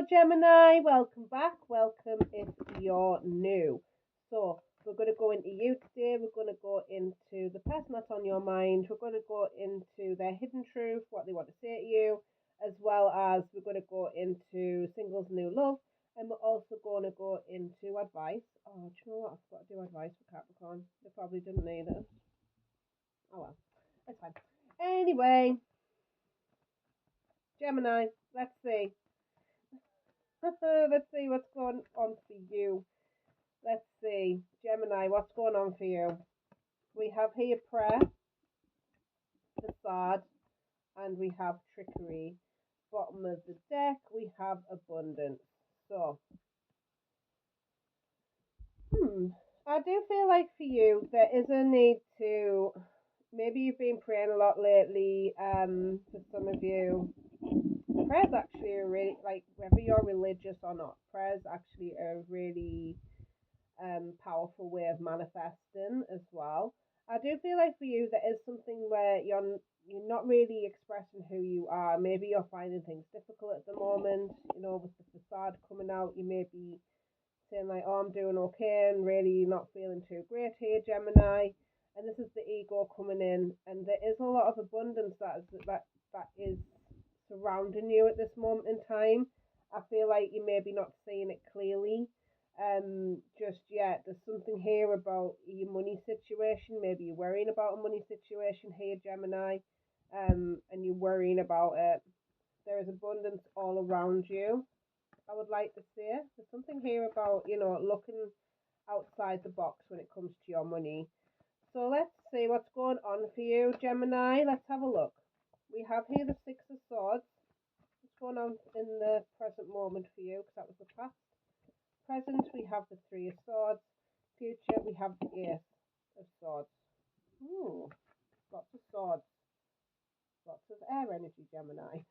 Gemini, welcome back. Welcome if you're new. So, we're going to go into you today. We're going to go into the person that's on your mind. We're going to go into their hidden truth, what they want to say to you, as well as we're going to go into singles new love. And we're also going to go into advice. Oh, do you know what? I forgot to do advice for Capricorn. They probably didn't need it. Oh well, that's fine. Anyway, Gemini, let's see. Let's see what's going on for you. Let's see. Gemini, what's going on for you? We have here prayer, facade, and we have trickery. Bottom of the deck, we have abundance. So, I do feel like for you, there is a need to, maybe you've been praying a lot lately, for some of you. Prayer is actually a really, like, whether you're religious or not, prayer is actually a really powerful way of manifesting as well. I do feel like for you there is something where you're not really expressing who you are. Maybe you're finding things difficult at the moment. With the facade coming out, you may be saying like, "Oh, I'm doing okay," and really not feeling too great here, Gemini. And this is the ego coming in, and there is a lot of abundance that is surrounding you at this moment in time. I feel like you may be not seeing it clearly just yet. There's something here about your money situation. Maybe you're worrying about a money situation here, Gemini, and you're worrying about it. There is abundance all around you. I would like to say there's something here about looking outside the box when it comes to your money. So let's see what's going on for you, Gemini. Let's have a look. We have here the Six of Swords. What's going on in the present moment for you? Because that was the past. Present, we have the Three of Swords. Future, we have the Ace of Swords. Ooh, lots of swords. Lots of air energy, Gemini.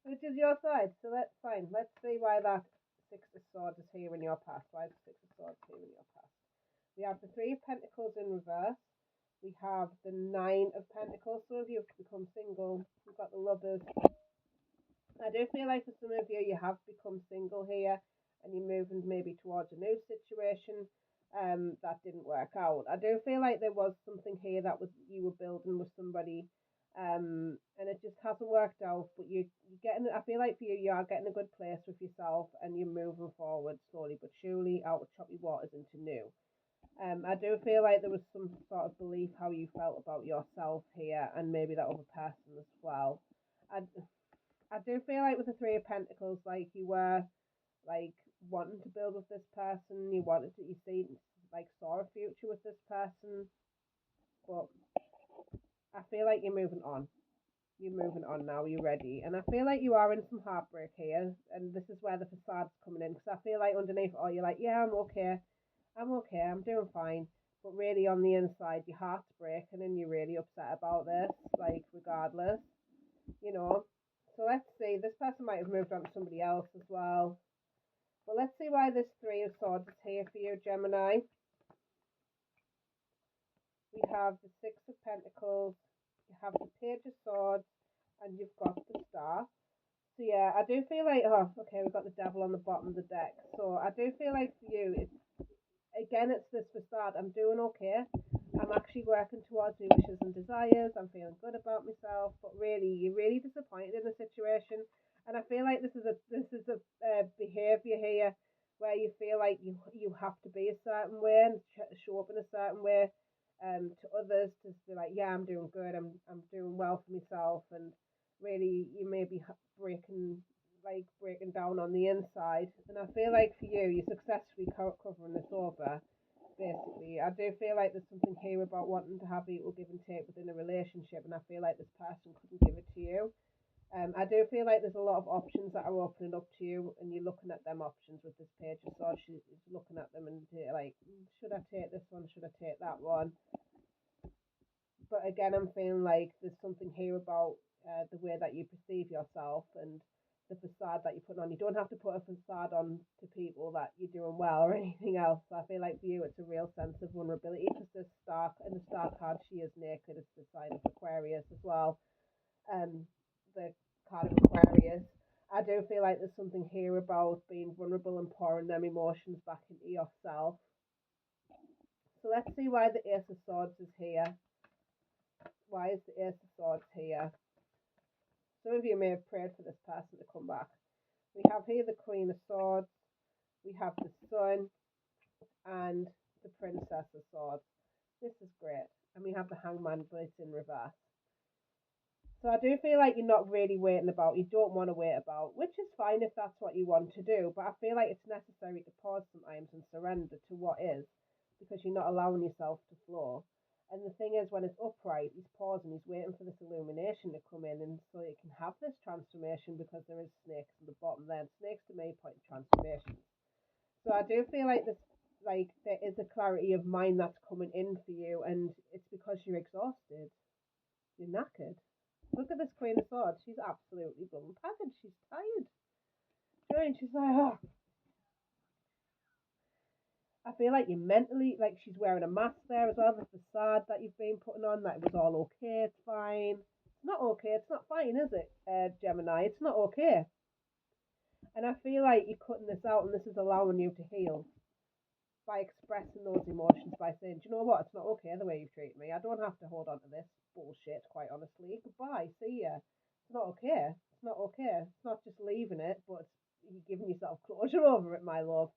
Which is your side. So that's fine. Let's see why that Six of Swords is here in your past. Why is the Six of Swords here in your past? We have the Three of Pentacles in reverse. We have the Nine of Pentacles. Some of you have become single. We've got the Lovers. I do feel like for some of you, you have become single here and you're moving maybe towards a new situation that didn't work out. I do feel like there was something here that was you were building with somebody and it just hasn't worked out, but you're getting, I feel like for you, you are getting a good place with yourself and you're moving forward slowly but surely out of choppy waters into new. I do feel like there was some sort of belief how you felt about yourself here and maybe that other person as well. I do feel like with the Three of Pentacles, like you were like wanting to build with this person, saw a future with this person, but I feel like you're moving on. You're moving on now. You're ready, and I feel like you are in some heartbreak here, and this is where the facade's coming in because I feel like underneath it all, you're like, yeah, I'm okay, I'm doing fine. But really, on the inside, your heart's breaking, and you're really upset about this. Like, regardless, you know. So let's see. This person might have moved on to somebody else as well. But let's see why this Three of Swords is here for you, Gemini. We have the Six of Pentacles, you have the Page of Swords, and you've got the Star. So yeah, I do feel like, oh, okay, we've got the Devil on the bottom of the deck. So I do feel like for you, it's this facade. I'm doing okay. I'm actually working towards my wishes and desires. I'm feeling good about myself, but really, you're really disappointed in the situation. And I feel like this is a behaviour here where you feel like you have to be a certain way and show up in a certain way to others to be like, yeah, I'm doing good. I'm doing well for myself, and really, you may be breaking down on the inside. And I feel like for you, you're successfully covering this over. Basically, I do feel like there's something here about wanting to have equal give and take within a relationship, and I feel like this person couldn't give it to you. I do feel like there's a lot of options that are opening up to you, and you're looking at them options with this Page of Swords. She's looking at them and like, should I take this one? Should I take that one? But again, I'm feeling like there's something here about the way that you perceive yourself and the facade that you're putting on. You don't have to put a facade on to people that you're doing well or anything else. So I feel like for you, it's a real sense of vulnerability because the star card, she is naked. It's the sign of Aquarius as well. The card of Aquarius. I do feel like there's something here about being vulnerable and pouring them emotions back into yourself. So let's see why the Ace of Swords is here. Why is the Ace of Swords here? Some of you may have prayed for this person to come back. We have here the Queen of Swords, we have the Sun, and the Princess of Swords. This is great. And we have the Hangman, but it's in reverse. So I do feel like you're not really waiting about. You don't want to wait about, which is fine if that's what you want to do. But I feel like it's necessary to pause sometimes and surrender to what is, because you're not allowing yourself to flow. And the thing is, when it's upright, he's pausing, he's waiting for this illumination to come in, and so you can have this transformation, because there is snakes at the bottom there. And snakes to me point to transformation. So I do feel like this, like there is a clarity of mind that's coming in for you, and it's because you're exhausted, you're knackered. Look at this Queen of Swords. She's absolutely blown packaged. She's tired. And she's like, oh. I feel like you're mentally, like she's wearing a mask there as well. The facade that you've been putting on, that it was all okay, it's fine. It's not okay, it's not fine, is it, Gemini? It's not okay. And I feel like you're cutting this out, and this is allowing you to heal by expressing those emotions, by saying, do you know what, it's not okay the way you've treated me. I don't have to hold on to this bullshit, quite honestly. Goodbye, see ya. It's not okay. It's not okay. It's not just leaving it, but you're giving yourself closure over it, my love.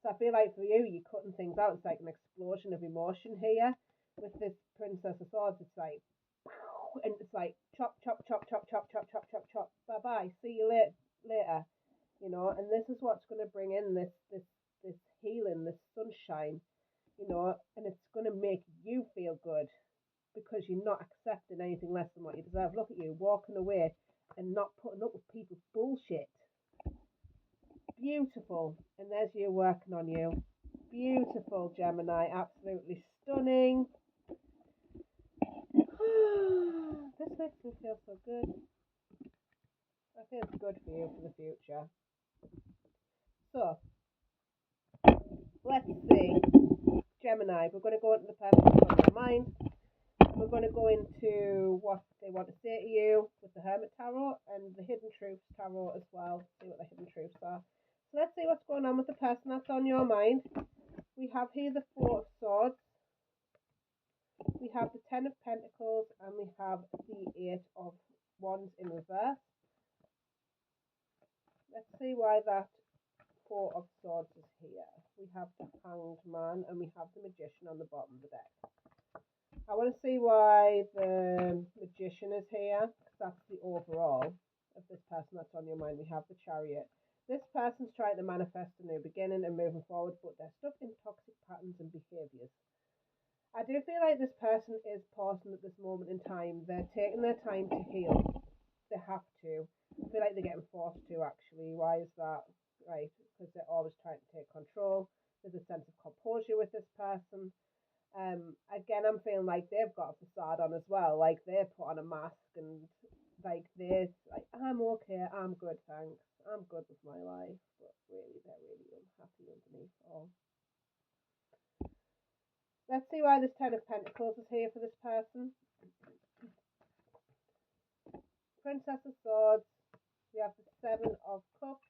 So I feel like for you, you're cutting things out. It's like an explosion of emotion here. With this Princess of Swords, it's like, and it's like chop, chop, chop, chop, chop, chop, chop, chop, chop. Bye bye. See you later. You know, and this is what's going to bring in this healing, this sunshine. You know, and it's going to make you feel good, because you're not accepting anything less than what you deserve. Look at you walking away and not putting up with people's bullshit. Beautiful. And there's you working on you. Beautiful, Gemini. Absolutely stunning. This makes me feel so good. I feel it's good for you for the future. So, let's see. Gemini, we're going to go into the person that's on your mind. We're going to go into what they want to say to you with the Hermit Tarot and the Hidden Truths Tarot as well. See what the hidden truths are. So let's see what's going on with the person that's on your mind. We have here the Four of Swords. We have the Ten of Pentacles, and we have the Eight of Wands in reverse. Let's see why that Four of Swords is here. We have the Hanged Man, and we have the Magician on the bottom of the deck. I want to see why the Magician is here, because that's the overall of this person that's on your mind. We have the Chariot. This person's trying to manifest a new beginning and moving forward, but they're stuck in toxic patterns and behaviours. I do feel like this person is pausing at this moment in time. They're taking their time to heal. They have to. I feel like they're getting forced to, actually. Why is that? Right, because they're always trying to take control. There's a sense of composure with this person. Again, I'm feeling like they've got a facade on as well. Like they're put on a mask, and like they're like, I'm okay, I'm good, thanks. I'm good with my life. But really, they're really unhappy underneath all. Let's see why this Ten of Pentacles is here for this person. Princess of Swords. We have the Seven of Cups,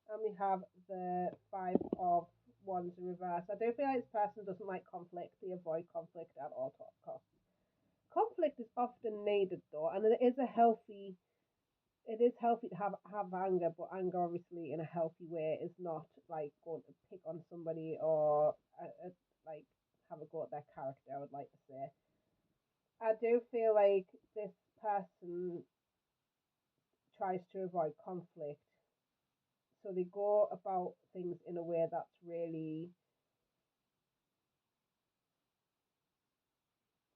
and we have the Five of Wands in reverse. I do feel like this person doesn't like conflict. They avoid conflict at all costs. Conflict is often needed though, and it is healthy to have anger, but anger obviously in a healthy way is not like going to pick on somebody or like have a go at their character, I would like to say. I do feel like this person tries to avoid conflict, so they go about things in a way that's really,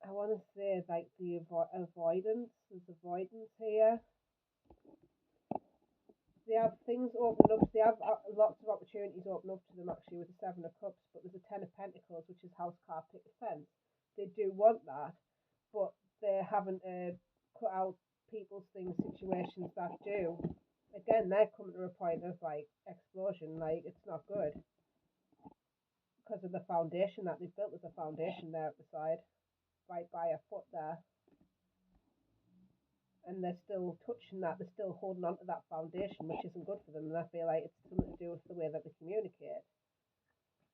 I want to say, like the avoidance. There's avoidance here. They have things open up. They have lots of opportunities open up to them actually with the Seven of Cups, but there's a Ten of Pentacles, which is house, car, picket, fence. They do want that, but they're having to cut out people's things, situations that do. Again, they're coming to a point of like explosion. Like it's not good because of the foundation that they've built. There's a foundation there at the side, right by a foot there. and they're still touching that, they're still holding on to that foundation, which isn't good for them. And I feel like it's something to do with the way that they communicate.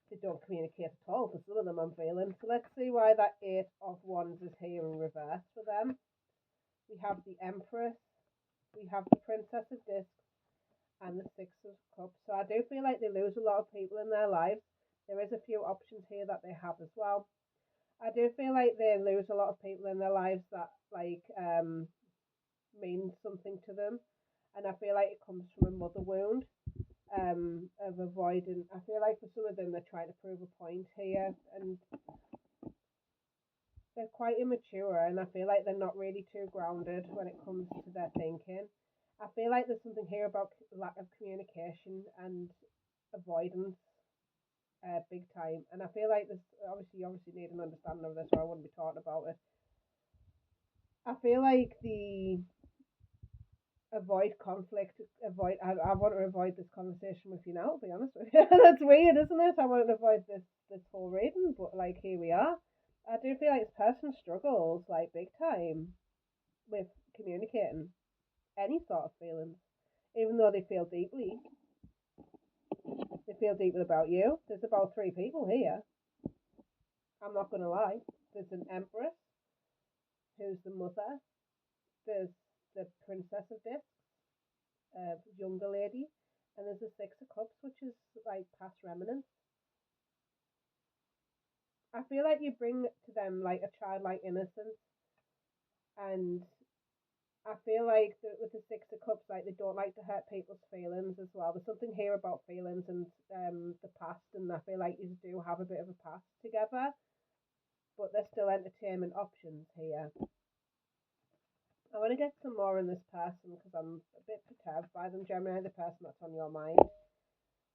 They don't communicate at all for some of them, I'm feeling. So let's see why that Eight of Wands is here in reverse for them. We have the Empress, we have the Princess of Discs, and the Six of Cups. So I do feel like they lose a lot of people in their lives. There is a few options here that they have as well. I do feel like they lose a lot of people in their lives that mean something to them, and I feel like it comes from a mother wound of avoiding. I feel like for some of them they're trying to prove a point here, and they're quite immature, and I feel like they're not really too grounded when it comes to their thinking. I feel like there's something here about lack of communication and avoidance, big time. And I feel like this obviously need an understanding of this, or I wouldn't be talking about it. I feel like the avoid conflict, avoid. I want to avoid this conversation with you now. To be honest with you, that's weird, isn't it? I want to avoid this whole reading, but like here we are. I do feel like this person struggles like big time with communicating any sort of feelings, even though they feel deeply. They feel deeply about you. There's about three people here. I'm not gonna lie. There's an Empress, who's the mother. There's the Princess of Discs, younger lady, and there's the Six of Cups, which is like past remnants. I feel like you bring to them like a childlike innocence, and I feel like with the Six of Cups, like they don't like to hurt people's feelings as well. There's something here about feelings and the past, and I feel like you do have a bit of a past together, but there's still entertainment options here. I want to get some more in this person because I'm a bit perturbed by them. Gemini, the person that's on your mind.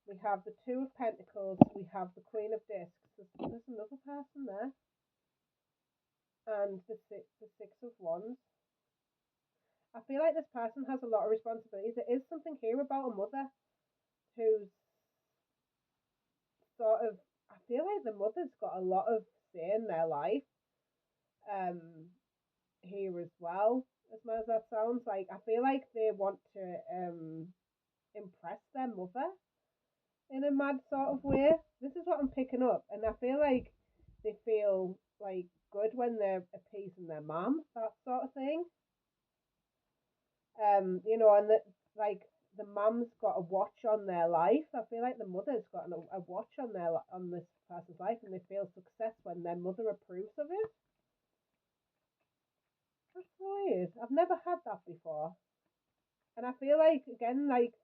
We have the Two of Pentacles. We have the Queen of Discs. There's another person there, and the Six of Wands. I feel like this person has a lot of responsibilities. There is something here about a mother who's sort of. I feel like the mother's got a lot of say in their life. Um, here as well. As much as that sounds, like I feel like they want to impress their mother in a mad sort of way. This is what I'm picking up, and I feel like they feel like good when they're appeasing their mum, that sort of thing. And that like the mum's got a watch on their life. I feel like the mother's got a watch on this person's life, and they feel success when their mother approves of it. That's weird. I've never had that before, and I feel like again, like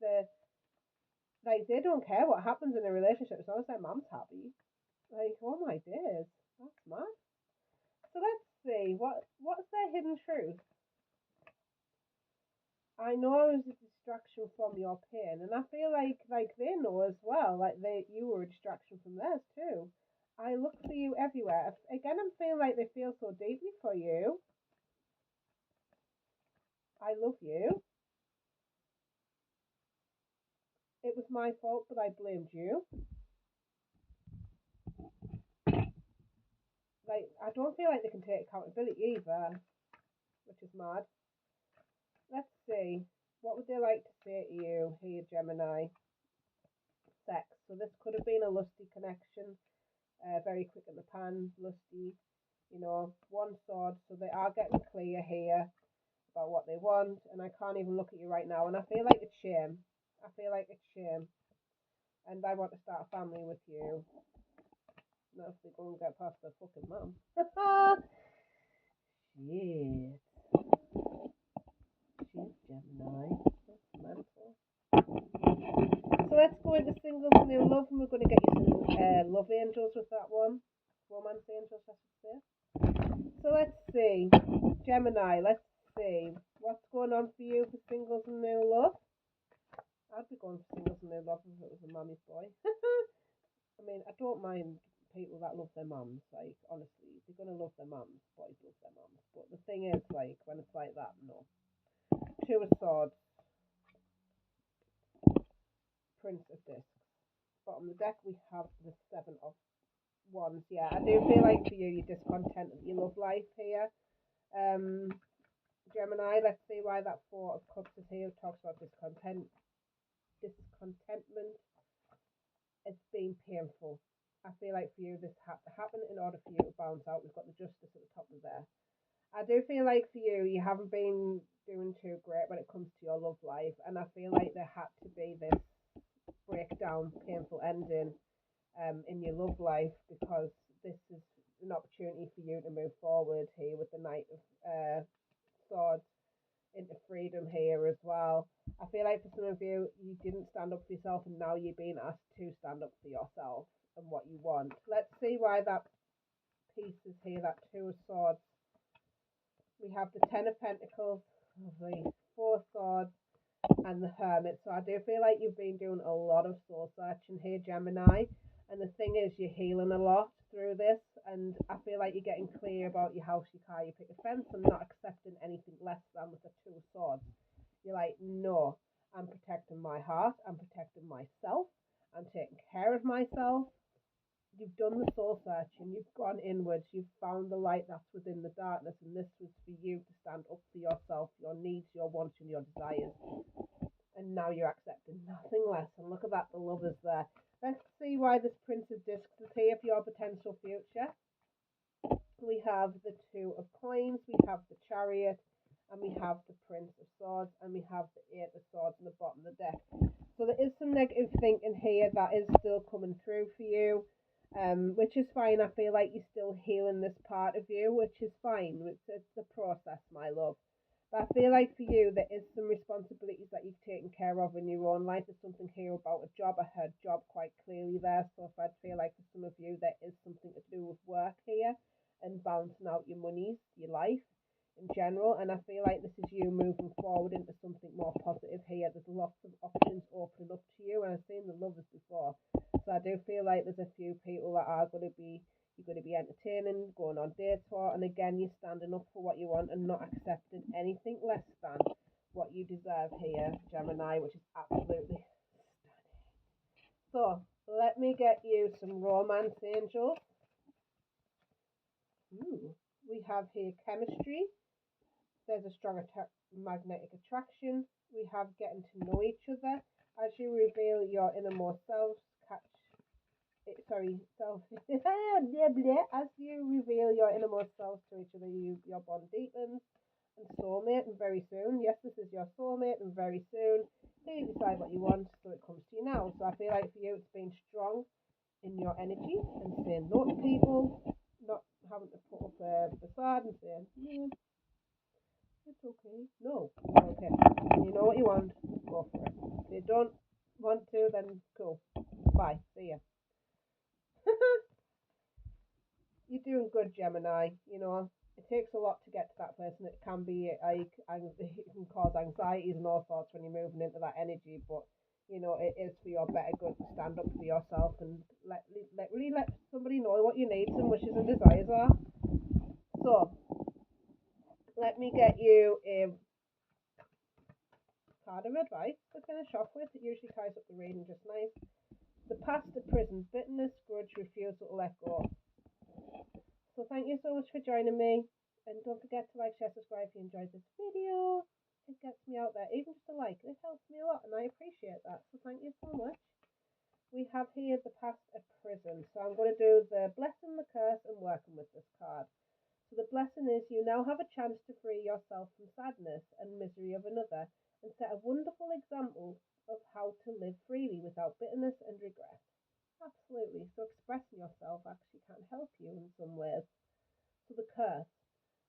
they don't care what happens in a relationship as long as their mum's happy. Like, oh my days, that's mad. So let's see what's their hidden truth. I know I was a distraction from your pain, and I feel like they know as well. Like you were a distraction from theirs too. I look for you everywhere. Again, I'm feeling like they feel so deeply for you. I love you. It was my fault, but I blamed you. Like I don't feel like they can take accountability either, which is mad. Let's see. What would they like to say to you here, Gemini? Sex. So this could have been a lusty connection, very quick in the pan, lusty, one sword. So they are getting clear here about what they want, and I can't even look at you right now, and I feel like it's shame. I feel like it's shame, and I want to start a family with you. Now if they go and get past their fucking mum. Shit. She's Gemini. That's mental. So let's go into singles and new love, and we're going to get you some love angels with that one. Romance angels, I should say. So let's see. Gemini, let's see. What's going on for you for singles and new love? I'd be going for singles and new love if it was a mummy's boy. I mean, I don't mind people that love their mums. Like, honestly, they're going to love their mums. Boys love their mums. But the thing is, like, when it's like that, no. Two of Swords. Prince of Discs. Bottom of the deck, we have the Seven of Wands. Yeah, I do feel like for you, you're discontent with your love life here. Gemini, let's see why that Four of Cups is here. It talks about discontentment. It's been painful. I feel like for you, this had to happen in order for you to bounce out. We've got the Justice at the top of there. I do feel like for you, you haven't been doing too great when it comes to your love life, and I feel like there had to be this breakdown, painful ending in your love life because this is an opportunity for you to move forward here with the Knight of Swords into freedom here as well. I feel like for some of you, you didn't stand up for yourself, and now you're being asked to stand up for yourself and what you want. Let's see why that piece is here, that Two of Swords. We have the Ten of Pentacles, the Four of Swords, and the Hermit. So I do feel like you've been doing a lot of soul searching here, Gemini. And the thing is, you're healing a lot through this. And I feel like you're getting clear about your house, your car, your picket fence, and not accepting anything less than with the Two of Swords. You're like, no, I'm protecting my heart. I'm protecting myself. I'm taking care of myself. You've done the soul searching, you've gone inwards, you've found the light that's within the darkness, and this was for you to stand up for yourself, your needs, your wants, and your desires. And now you're accepting nothing less. And look at that, the lovers there. Let's see why this Prince of Discs is here for your potential future. We have the Two of Coins, we have the Chariot, and we have the Prince of Swords, and we have the Eight of Swords in the bottom of the deck. So there is some negative thinking here that is still coming through for you. Which is fine. I feel like you're still healing this part of you, which is fine. It's a process, my love. But I feel like for you, there is some responsibilities that you've taken care of in your own life. There's something here about a job. I heard job quite clearly there. So if I feel like for some of you, there is something to do with work here and balancing out your monies, your life in general. And I feel like this is you moving forward into something more positive here. There's lots of options opening up to you. And I've seen the lovers before. So I do feel like there's a few people that are going to be, you're going to be entertaining, going on dates for, and again, you're standing up for what you want and not accepting anything less than what you deserve here, Gemini, which is absolutely stunning. So let me get you some romance angels. We have here chemistry. There's a strong magnetic attraction. We have getting to know each other. As you reveal your innermost selves, as you reveal your innermost selves to each other, your bond deepens. And soulmate, and very soon, yes, this is your soulmate, and very soon, you decide what you want, so it comes to you now. So I feel like for you, it's being strong in your energy and saying no to people, not having to put up a facade and saying, yeah, it's okay. No, it's okay. You know what you want, go for it. If you don't want to, then cool. Bye. See ya. You're doing good, Gemini. You know, it takes a lot to get to that person. It can be like, it can cause anxieties and all sorts when you're moving into that energy, but you know, it is for your better good to stand up for yourself and really let somebody know what your needs and wishes and desires are. So, let me get you a card of advice to finish off with. It usually ties up the reading just nice. The past, the prison, bitterness, grudge, refusal to let go. So thank you so much for joining me. And don't forget to like, share, subscribe if you enjoyed this video. It gets me out there. Even just a like, it helps me a lot and I appreciate that. So thank you so much. We have here the past of prison. So I'm going to do the blessing, the curse, and working with this card. So the blessing is you now have a chance to free yourself from sadness and misery of another and set a wonderful example of how to live freely without bitterness and regret. Absolutely. So expressing yourself actually can help you in some ways. So the curse.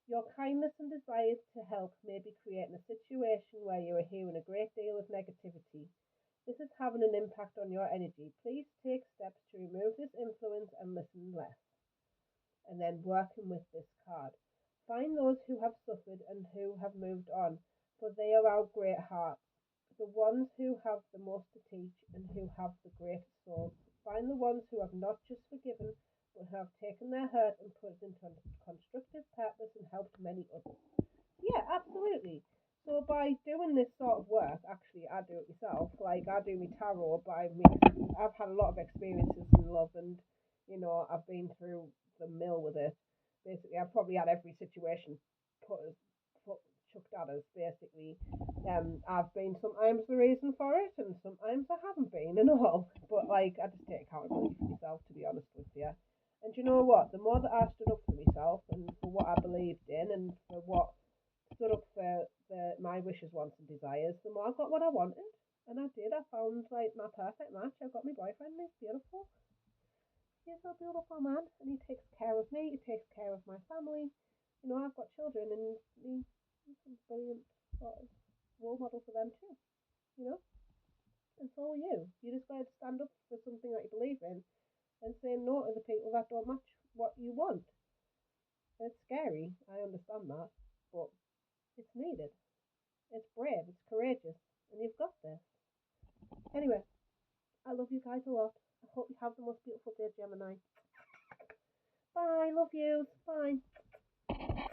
Your kindness and desires to help may be creating a situation where you are hearing a great deal of negativity. This is having an impact on your energy. Please take steps to remove this influence and listen less. And then working with this card. Find those who have suffered and who have moved on, for they are our great hearts, the ones who have the most to teach and who have the greatest souls. Find the ones who have not just forgiven, but have taken their hurt and put it into constructive purpose and helped many others. Yeah, absolutely. So by doing this sort of work, actually, I do it myself. Like I do my tarot, but I've had a lot of experiences in love, and you know, I've been through the mill with it. Basically, I've probably had every situation put chucked at us, basically. I've been sometimes the reason for it, and sometimes I haven't been and all. But like, I just take accountability for myself, to be honest with you. And you know what? The more that I stood up for myself and for what I believed in, and for what stood up for my wishes, wants, and desires, the more I got what I wanted. And I did. I found like my perfect match. I've got my boyfriend. He's beautiful. He's a beautiful man, and he takes care of me. He takes care of my family. You know, I've got children, and he's a brilliant sort of role model for them too. You know, and so are you. You just got to stand up for something that you believe in, and say no to the people that don't match what you want. And it's scary. I understand that, but it's needed. It's brave. It's courageous, and you've got this. Anyway, I love you guys a lot. I hope you have the most beautiful day, Gemini. Bye. Love you. Bye.